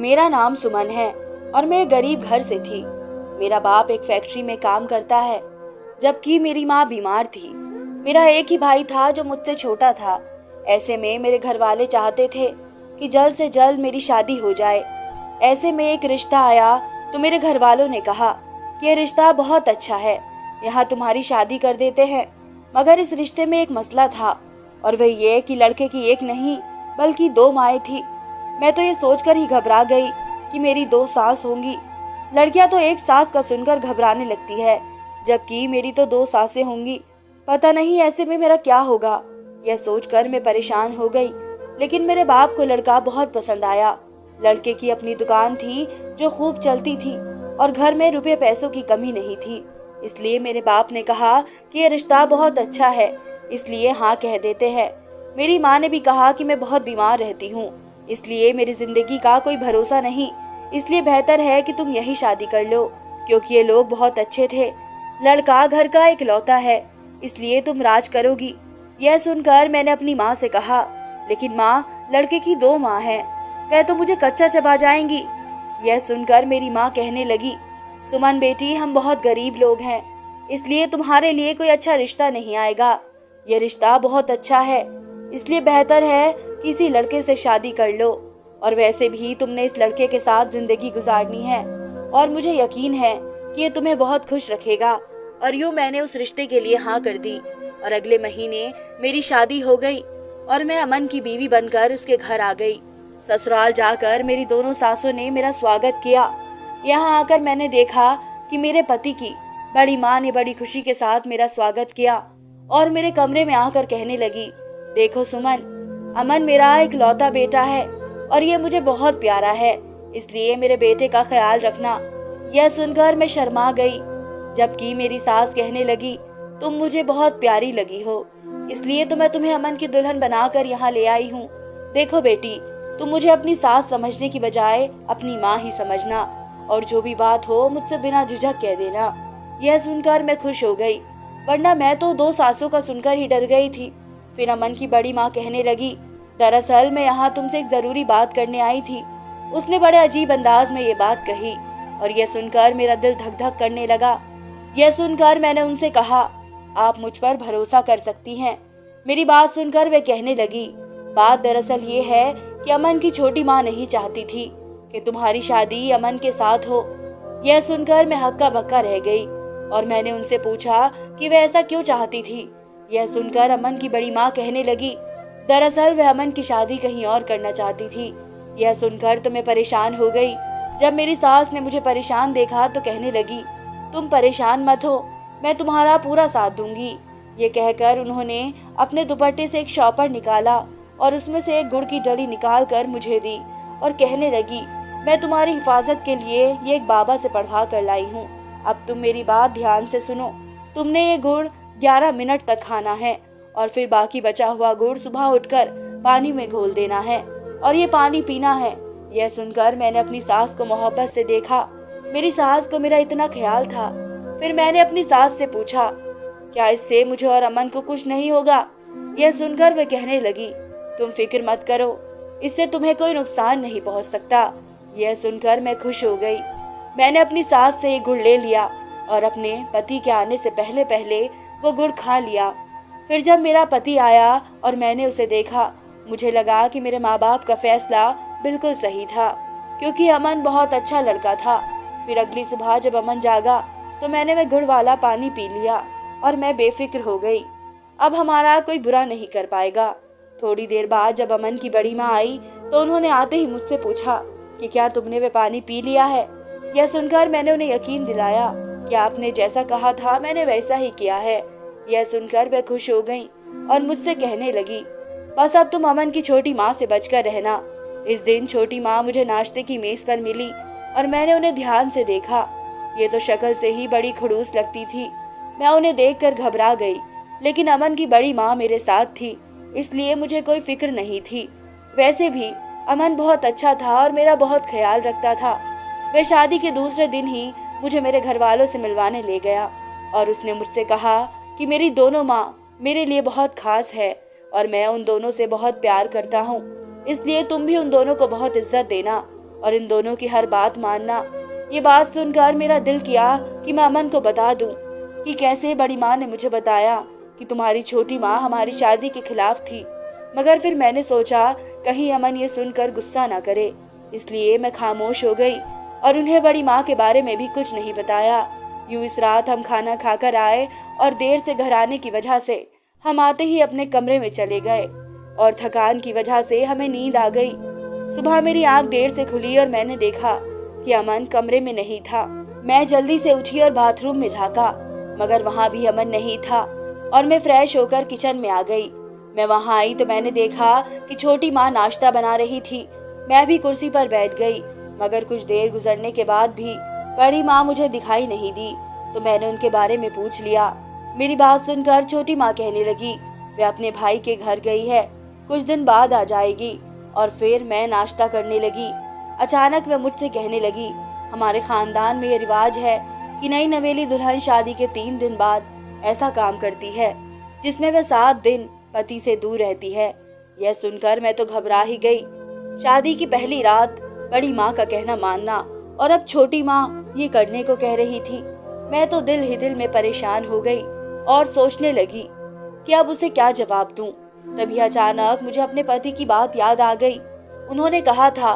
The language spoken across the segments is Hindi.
मेरा नाम सुमन है और मैं गरीब घर से थी। मेरा बाप एक फैक्ट्री में काम करता है, जबकि मेरी माँ बीमार थी। मेरा एक ही भाई था जो मुझसे छोटा था। ऐसे में मेरे घर वाले चाहते थे कि जल्द से जल्द मेरी शादी हो जाए। ऐसे में एक रिश्ता आया तो मेरे घर वालों ने कहा कि यह रिश्ता बहुत अच्छा है, यहाँ तुम्हारी शादी कर देते हैं। मगर इस रिश्ते में एक मसला था, और वह ये कि लड़के की एक नहीं बल्कि 2 माएँ थी। मैं तो ये सोचकर ही घबरा गई कि मेरी 2 सास होंगी। लड़कियां तो एक सास का सुनकर घबराने लगती है, जबकि मेरी तो 2 सासें होंगी। पता नहीं ऐसे में मेरा क्या होगा, यह सोचकर मैं परेशान हो गई। लेकिन मेरे बाप को लड़का बहुत पसंद आया। लड़के की अपनी दुकान थी जो खूब चलती थी और घर में रुपए पैसों की कमी नहीं थी। इसलिए मेरे बाप ने कहा कि यह रिश्ता बहुत अच्छा है, इसलिए हाँ कह देते हैं। मेरी माँ ने भी कहा कि मैं बहुत बीमार रहती हूँ, इसलिए मेरी जिंदगी का कोई भरोसा नहीं, इसलिए बेहतर है कि तुम यही शादी कर लो, क्योंकि ये लोग बहुत अच्छे थे। लड़का घर का इकलौता है, इसलिए तुम राज करोगी। यह सुनकर मैंने अपनी माँ से कहा, लेकिन माँ, लड़के की 2 माँ हैं, वह तो मुझे कच्चा चबा जाएंगी। यह सुनकर मेरी माँ कहने लगी, सुमन बेटी, हम बहुत गरीब लोग हैं, इसलिए तुम्हारे लिए कोई अच्छा रिश्ता नहीं आएगा। यह रिश्ता बहुत अच्छा है, इसलिए बेहतर है किसी लड़के से शादी कर लो। और वैसे भी तुमने इस लड़के के साथ जिंदगी गुजारनी है और मुझे यकीन है कि ये तुम्हें बहुत खुश रखेगा। और यूं मैंने उस रिश्ते के लिए हाँ कर दी और अगले महीने मेरी शादी हो गई और मैं अमन की बीवी बनकर उसके घर आ गई। ससुराल जाकर मेरी दोनों सासों ने मेरा स्वागत किया। यहाँ आकर मैंने देखा कि मेरे पति की बड़ी माँ ने बड़ी खुशी के साथ मेरा स्वागत किया और मेरे कमरे में आकर कहने लगी, देखो सुमन, अमन मेरा इकलौता बेटा है और ये मुझे बहुत प्यारा है, इसलिए मेरे बेटे का ख्याल रखना। यह सुनकर मैं शर्मा गई, जबकि मेरी सास कहने लगी, तुम मुझे बहुत प्यारी लगी हो, इसलिए तो मैं तुम्हें अमन की दुल्हन बनाकर यहाँ ले आई हूँ। देखो बेटी, तुम मुझे अपनी सास समझने की बजाय अपनी माँ ही समझना और जो भी बात हो मुझसे बिना झिझक कह देना। यह सुनकर मैं खुश हो गई, वरना मैं तो 2 सासों का सुनकर ही डर गई थी। फिर अमन की बड़ी माँ कहने लगी, दरअसल मैं यहाँ तुमसे एक जरूरी बात करने आई थी। उसने बड़े अजीब अंदाज में ये बात कही और यह सुनकर मेरा दिल धक धक करने लगा। यह सुनकर मैंने उनसे कहा, आप मुझ पर भरोसा कर सकती हैं। मेरी बात सुनकर वे कहने लगी, बात दरअसल ये है कि अमन की छोटी माँ नहीं चाहती थी कि तुम्हारी शादी अमन के साथ हो। यह सुनकर मैं हक्का बक्का रह गई और मैंने उनसे पूछा कि वे ऐसा क्यों चाहती थी। यह सुनकर अमन की बड़ी माँ कहने लगी, दरअसल वह अमन की शादी कहीं और करना चाहती थी। यह सुनकर तो मैं परेशान हो गई। जब मेरी सास ने मुझे परेशान देखा तो कहने लगी, तुम परेशान मत हो, मैं तुम्हारा पूरा साथ दूंगी। ये कहकर उन्होंने अपने दुपट्टे से एक शॉपर निकाला और उसमें से एक गुड़ की डली निकाल कर मुझे दी और कहने लगी, मैं तुम्हारी हिफाजत के लिए ये एक बाबा से पढ़वा कर लाई हूँ। अब तुम मेरी बात ध्यान से सुनो। तुमने ये गुड़ 11 मिनट तक खाना है और फिर बाकी बचा हुआ गुड़ सुबह उठकर पानी में घोल देना है और ये पानी पीना है। यह सुनकर मैंने अपनी सास को मोहब्बत से देखा। मेरी सास को मेरा इतना ख्याल था। फिर मैंने अपनी सास से पूछा, क्या इससे मुझे और अमन को कुछ नहीं होगा? यह सुनकर वे कहने लगी, तुम फिक्र मत करो, इससे तुम्हें कोई नुकसान नहीं पहुंच सकता। यह सुनकर मैं खुश हो गई। मैंने अपनी सास से ये गुड़ ले लिया और अपने पति के आने से पहले पहले वो गुड़ खा लिया। फिर जब मेरा पति आया और मैंने उसे देखा, मुझे लगा कि मेरे माँ बाप का फैसला बिल्कुल सही था, क्योंकि अमन बहुत अच्छा लड़का था। फिर अगली सुबह जब अमन जागा तो मैंने वह गुड़ वाला पानी पी लिया और मैं बेफिक्र हो गई। अब हमारा कोई बुरा नहीं कर पाएगा। थोड़ी देर बाद जब अमन की बड़ी माँ आई तो उन्होंने आते ही मुझसे पूछा कि क्या तुमने वह पानी पी लिया है? यह सुनकर मैंने उन्हें यकीन दिलाया कि आपने जैसा कहा था मैंने वैसा ही किया है। यह सुनकर वह खुश हो गई और मुझसे कहने लगी, बस अब तुम अमन की छोटी माँ से बचकर रहना। इस दिन छोटी माँ मुझे नाश्ते की मेज पर मिली और मैंने उन्हें ध्यान से देखा। ये तो शक्ल से ही बड़ी खड़ूस लगती थी। मैं उन्हें देखकर घबरा गई, लेकिन अमन की बड़ी माँ मेरे साथ थी, इसलिए मुझे कोई फिक्र नहीं थी। वैसे भी अमन बहुत अच्छा था और मेरा बहुत ख्याल रखता था। वह शादी के दूसरे दिन ही मुझे मेरे घर वालों से मिलवाने ले गया और उसने मुझसे कहा कि मेरी दोनों माँ मेरे लिए बहुत खास है और मैं उन दोनों से बहुत प्यार करता हूँ, इसलिए तुम भी उन दोनों को बहुत इज्जत देना और इन दोनों की हर बात मानना। ये बात सुनकर मेरा दिल किया कि मैं अमन को बता दूं कि कैसे बड़ी माँ ने मुझे बताया कि तुम्हारी छोटी माँ हमारी शादी के खिलाफ थी। मगर फिर मैंने सोचा कहीं अमन ये सुनकर गुस्सा ना करे, इसलिए मैं खामोश हो गई और उन्हें बड़ी माँ के बारे में भी कुछ नहीं बताया। यूं इस रात हम खाना खाकर आए और देर से घर आने की वजह से हम आते ही अपने कमरे में चले गए और थकान की वजह से हमें नींद आ गई। सुबह मेरी आंख देर से खुली और मैंने देखा कि अमन कमरे में नहीं था। मैं जल्दी से उठी और बाथरूम में झांका, मगर वहां भी अमन नहीं था और मैं फ्रेश होकर किचन में आ गई। मैं वहां आई तो मैंने देखा कि छोटी माँ नाश्ता बना रही थी। मैं भी कुर्सी पर बैठ गई, मगर कुछ देर गुजरने के बाद भी बड़ी माँ मुझे दिखाई नहीं दी, तो मैंने उनके बारे में पूछ लिया। मेरी बात सुनकर छोटी माँ कहने लगी वे अपने भाई के घर गई है, कुछ दिन बाद आ जाएगी। और फिर मैं नाश्ता करने लगी। अचानक वह मुझसे कहने लगी, हमारे खानदान में ये रिवाज है कि नई नवेली दुल्हन शादी के 3 दिन बाद ऐसा काम करती है जिसमें वह 7 दिन पति से दूर रहती है। यह सुनकर मैं तो घबरा ही गई। शादी की पहली रात बड़ी माँ का कहना मानना और अब छोटी माँ ये करने को कह रही थी। मैं तो दिल ही दिल में परेशान हो गई और सोचने लगी कि अब उसे क्या जवाब दूं। तभी अचानक मुझे अपने पति की बात याद आ गई। उन्होंने कहा था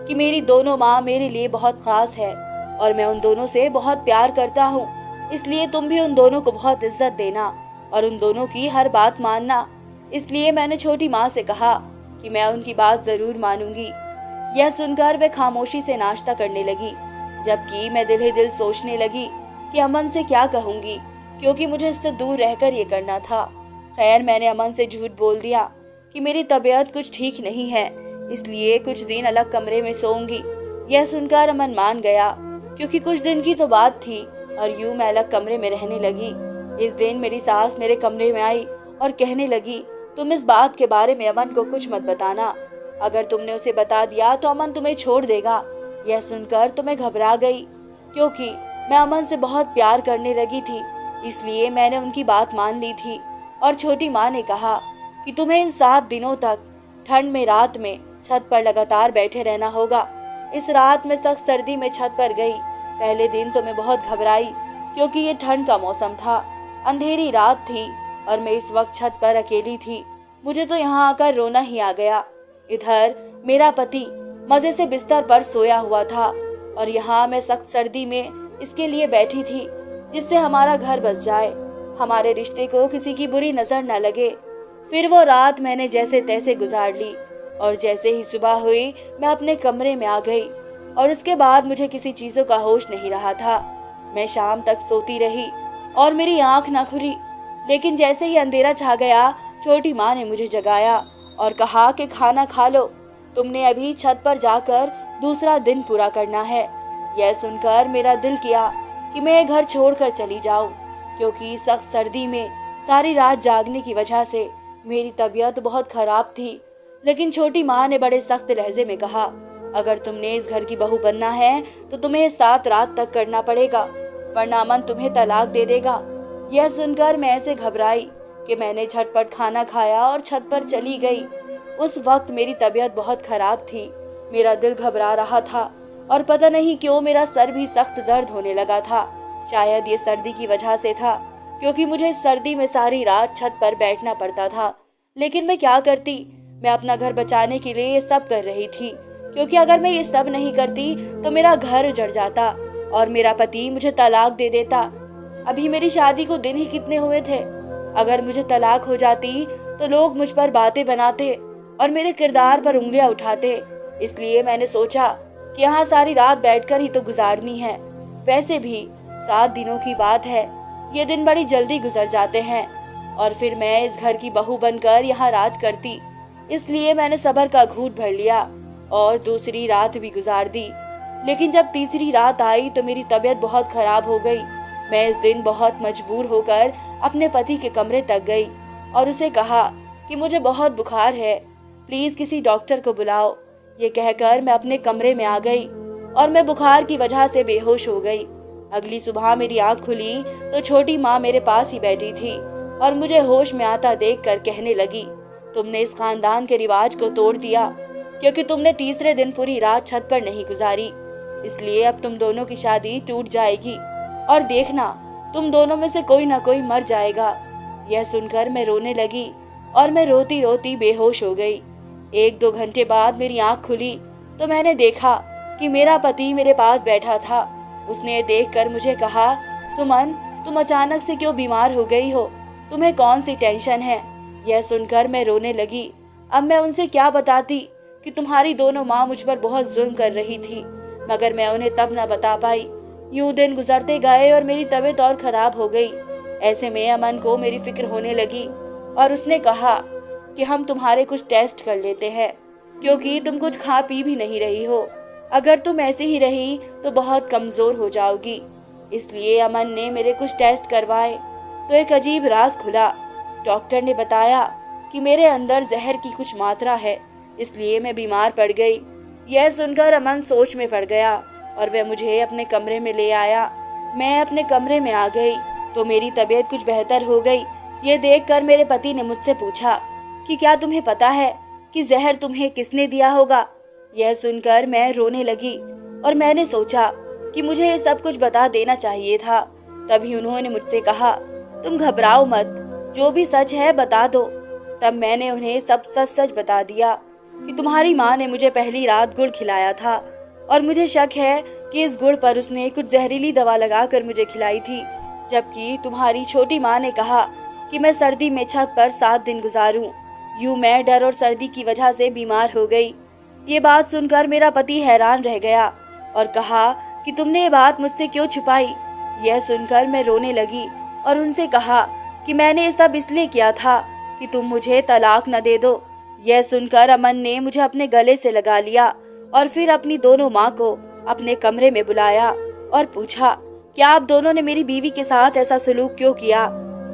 कि मेरी दोनों माँ मेरे लिए बहुत खास है और मैं उन दोनों से बहुत प्यार करता हूँ, इसलिए तुम भी उन दोनों को बहुत इज्जत देना और उन दोनों की हर बात मानना। इसलिए मैंने छोटी माँ से कहा कि मैं उनकी बात जरूर मानूंगी। यह सुनकर वे खामोशी से नाश्ता करने लगी, जबकि मैं दिल ही दिल सोचने लगी कि अमन से क्या कहूंगी, क्योंकि मुझे इससे दूर रहकर ये करना था। खैर, मैंने अमन से झूठ बोल दिया कि मेरी तबीयत कुछ ठीक नहीं है, इसलिए कुछ दिन अलग कमरे में सोऊंगी। यह सुनकर अमन मान गया, क्योंकि कुछ दिन की तो बात थी और यूं मैं अलग कमरे में रहने लगी। इस दिन मेरी सास मेरे कमरे में आई और कहने लगी, तुम इस बात के बारे में अमन को कुछ मत बताना, अगर तुमने उसे बता दिया तो अमन तुम्हें छोड़ देगा। यह सुनकर तो मैं घबरा गई, क्योंकि मैं अमन से बहुत प्यार करने लगी थी, इसलिए मैंने उनकी बात मान ली थी। और छोटी माँ ने कहा कि तुम्हें इन 7 दिनों तक ठंड में रात में छत पर लगातार बैठे रहना होगा। इस रात में सख्त सर्दी में छत पर गई। पहले दिन तो मैं बहुत घबराई, क्योंकि ये ठंड का मौसम था, अंधेरी रात थी और मैं इस वक्त छत पर अकेली थी। मुझे तो यहाँ आकर रोना ही आ गया। इधर मेरा पति मजे से बिस्तर पर सोया हुआ था और यहाँ मैं सख्त सर्दी में इसके लिए बैठी थी जिससे हमारा घर बस जाए, हमारे रिश्ते को किसी की बुरी नजर न लगे। फिर वो रात मैंने जैसे तैसे गुजार ली और जैसे ही सुबह हुई मैं अपने कमरे में आ गई और उसके बाद मुझे किसी चीजों का होश नहीं रहा था। मैं शाम तक सोती रही और मेरी आंख न खुली, लेकिन जैसे ही अंधेरा छा गया छोटी माँ ने मुझे जगाया और कहा कि खाना खा लो, तुमने अभी छत पर जाकर दूसरा दिन पूरा करना है। यह सुनकर मेरा दिल किया कि मैं घर छोड़कर चली जाऊं, क्योंकि सख्त सर्दी में सारी रात जागने की वजह से मेरी तबीयत बहुत खराब थी। लेकिन छोटी माँ ने बड़े सख्त लहजे में कहा, अगर तुमने इस घर की बहू बनना है तो तुम्हें 7 रात तक करना पड़ेगा, वरना अमन तुम्हें तलाक दे देगा। यह सुनकर मैं ऐसे घबराई कि मैंने झटपट खाना खाया और छत पर चली गई। उस वक्त मेरी तबीयत बहुत खराब थी, मेरा दिल घबरा रहा था और पता नहीं क्यों मेरा सर भी सख्त दर्द होने लगा था। शायद ये सर्दी की वजह से था, क्योंकि मुझे सर्दी में सारी रात छत पर बैठना पड़ता था। लेकिन मैं क्या करती, मैं अपना घर बचाने के लिए ये सब कर रही थी, क्योंकि अगर मैं ये सब नहीं करती तो मेरा घर उजड़ जाता और मेरा पति मुझे तलाक दे देता। अभी मेरी शादी को दिन ही कितने हुए थे। अगर मुझे तलाक हो जाती तो लोग मुझ पर बातें बनाते और मेरे किरदार पर उंगलियां उठाते। इसलिए मैंने सोचा कि यहाँ सारी रात बैठकर ही तो गुजारनी है। वैसे भी 7 दिनों की बात है, ये दिन बड़ी जल्दी गुजर जाते हैं और फिर मैं इस घर की बहू बनकर यहाँ राज करती। इसलिए मैंने सब्र का घूंट भर लिया और दूसरी रात भी गुजार दी। लेकिन जब तीसरी रात आई तो मेरी तबीयत बहुत खराब हो गई। मैं इस दिन बहुत मजबूर होकर अपने पति के कमरे तक गई और उसे कहा कि मुझे बहुत बुखार है, प्लीज किसी डॉक्टर को बुलाओ। ये कहकर मैं अपने कमरे में आ गई और मैं बुखार की वजह से बेहोश हो गई। अगली सुबह मेरी आंख खुली तो छोटी माँ मेरे पास ही बैठी थी और मुझे होश में आता देखकर कहने लगी, तुमने इस खानदान के रिवाज को तोड़ दिया। क्योंकि तुमने तीसरे दिन पूरी रात छत पर नहीं गुजारी। इसलिए अब तुम दोनों की शादी टूट जाएगी और देखना तुम दोनों में से कोई ना कोई मर जाएगा। यह सुनकर मैं रोने लगी और मैं रोती रोती बेहोश हो गई। 1-2 घंटे बाद मेरी आंख खुली तो मैंने देखा कि मेरा पति मेरे पास बैठा था। उसने देखकर मुझे कहा, सुमन, तुम अचानक से क्यों बीमार हो गई हो? तुम्हें कौन सी टेंशन है? यह सुनकर मैं रोने लगी। अब मैं उनसे क्या बताती कि तुम्हारी दोनों माँ मुझ पर बहुत जुल्म कर रही थी, मगर मैं उन्हें तब न बता पाई। यूं दिन गुजरते गए और मेरी तबीयत और खराब हो गई। ऐसे में अमन को मेरी फिक्र होने लगी और उसने कहा कि हम तुम्हारे कुछ टेस्ट कर लेते हैं, क्योंकि तुम कुछ खा पी भी नहीं रही हो। अगर तुम ऐसे ही रही तो बहुत कमजोर हो जाओगी। इसलिए अमन ने मेरे कुछ टेस्ट करवाए तो एक अजीब राज खुला। डॉक्टर ने बताया कि मेरे अंदर जहर की कुछ मात्रा है, इसलिए मैं बीमार पड़ गई। यह सुनकर अमन सोच में पड़ गया और वह मुझे अपने कमरे में ले आया। मैं अपने कमरे में आ गई तो मेरी तबीयत कुछ बेहतर हो गई। ये देखकर मेरे पति ने मुझसे पूछा कि क्या तुम्हें पता है कि जहर तुम्हें किसने दिया होगा? यह सुनकर मैं रोने लगी और मैंने सोचा कि मुझे ये सब कुछ बता देना चाहिए था। तभी उन्होंने मुझसे कहा, तुम घबराओ मत, जो भी सच है बता दो। तब मैंने उन्हें सब सच सच बता दिया कि तुम्हारी माँ ने मुझे पहली रात गुड़ खिलाया था और मुझे शक है कि इस गुड़ पर उसने कुछ जहरीली दवा लगाकर मुझे खिलाई थी, जबकि तुम्हारी छोटी माँ ने कहा कि मैं सर्दी में छत पर 7 दिन गुजारूं। यूं मैं डर और सर्दी की वजह से बीमार हो गई। ये बात सुनकर मेरा पति हैरान रह गया और कहा कि तुमने ये बात मुझसे क्यों छुपाई? यह सुनकर मैं रोने लगी और उनसे कहा कि मैंने ये सब इसलिए किया था कि तुम मुझे तलाक न दे दो। यह सुनकर अमन ने मुझे अपने गले से लगा लिया और फिर अपनी दोनों माँ को अपने कमरे में बुलाया और पूछा, क्या आप दोनों ने मेरी बीवी के साथ ऐसा सलूक क्यों किया?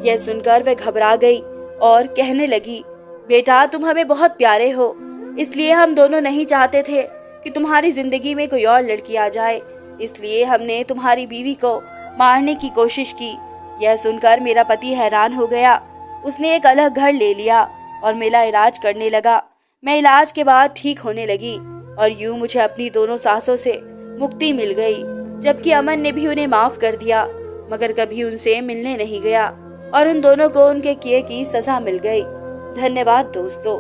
यह सुनकर वह घबरा गई और कहने लगी, बेटा, तुम हमें बहुत प्यारे हो, इसलिए हम दोनों नहीं चाहते थे कि तुम्हारी जिंदगी में कोई और लड़की आ जाए, इसलिए हमने तुम्हारी बीवी को मारने की कोशिश की। यह सुनकर मेरा पति हैरान हो गया। उसने एक अलग घर ले लिया और मेरा इलाज करने लगा। मैं इलाज के बाद ठीक होने लगी और यूं मुझे अपनी दोनों सासों से मुक्ति मिल गई, जबकि अमन ने भी उन्हें माफ कर दिया, मगर कभी उनसे मिलने नहीं गया और उन दोनों को उनके किए की सजा मिल गई। धन्यवाद दोस्तों।